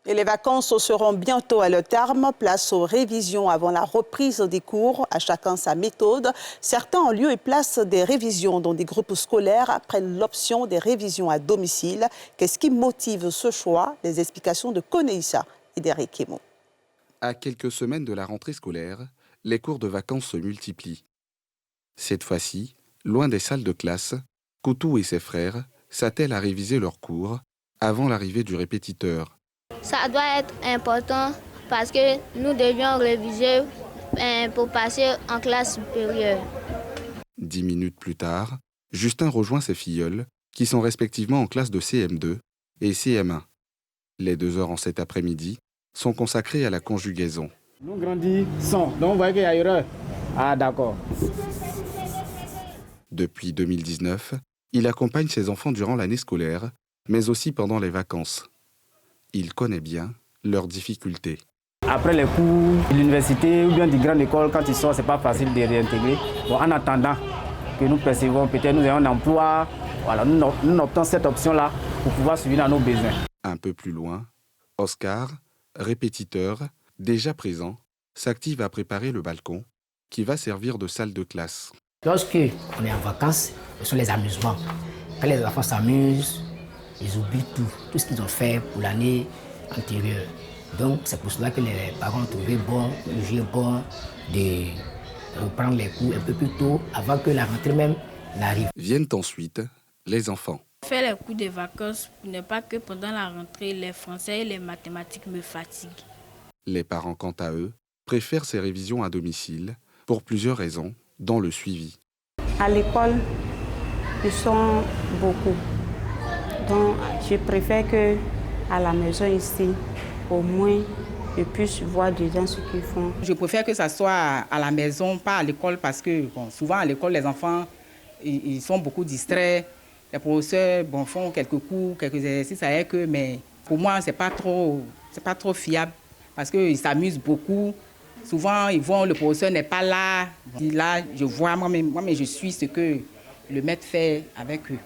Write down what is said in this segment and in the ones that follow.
Et les vacances seront bientôt à leur terme. Place aux révisions avant la reprise des cours. À chacun sa méthode. Certains en lieu et place des révisions dans des groupes scolaires prennent l'option des révisions à domicile. Qu'est-ce qui motive ce choix? Les explications de Koneïssa et d'Eric Kemo. À quelques semaines de la rentrée scolaire, les cours de vacances se multiplient. Cette fois-ci, loin des salles de classe, Koutou et ses frères s'attellent à réviser leurs cours avant l'arrivée du répétiteur. Ça doit être important parce que nous devions réviser pour passer en classe supérieure. 10 minutes plus tard, Justin rejoint ses filleuls qui sont respectivement en classe de CM2 et CM1. Les 2 heures en cet après-midi sont consacrées à la conjugaison. Nous grandissons, donc on voit qu'il y a erreur. Ah d'accord. Depuis 2019, il accompagne ses enfants durant l'année scolaire, mais aussi pendant les vacances. Il connaît bien leurs difficultés. Après les cours de l'université ou bien de grande école, quand ils sortent, c'est pas facile de réintégrer. Bon, en attendant que nous percevons, peut-être nous ayons un emploi, voilà, nous optons cette option-là pour pouvoir subvenir à nos besoins. Un peu plus loin, Oscar, répétiteur, déjà présent, s'active à préparer le balcon qui va servir de salle de classe. Lorsque on est en vacances, ce sont les amusements. Quand les enfants s'amusent, ils oublient tout ce qu'ils ont fait pour l'année antérieure. Donc c'est pour cela que les parents ont trouvé bon, le jeu bon de reprendre les cours un peu plus tôt avant que la rentrée même n'arrive. Viennent ensuite les enfants. Faire les cours de vacances pour ne pas que pendant la rentrée, les français et les mathématiques me fatiguent. Les parents, quant à eux, préfèrent ces révisions à domicile pour plusieurs raisons, dont le suivi. À l'école, ils sont beaucoup. Donc, je préfère qu'à la maison ici, au moins, je puisse voir dedans ce qu'ils font. Je préfère que ça soit à la maison, pas à l'école, parce que souvent à l'école, les enfants ils sont beaucoup distraits. Les professeurs font quelques cours, quelques exercices avec eux, mais pour moi, c'est pas trop fiable, parce qu'ils s'amusent beaucoup. Souvent, ils vont, le professeur n'est pas là. Là, je vois, moi-même, je suis ce que le maître fait avec eux.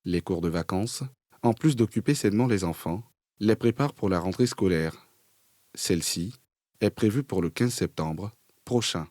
Les cours de vacances, en plus d'occuper sainement les enfants, les préparent pour la rentrée scolaire. Celle-ci est prévue pour le 15 septembre prochain.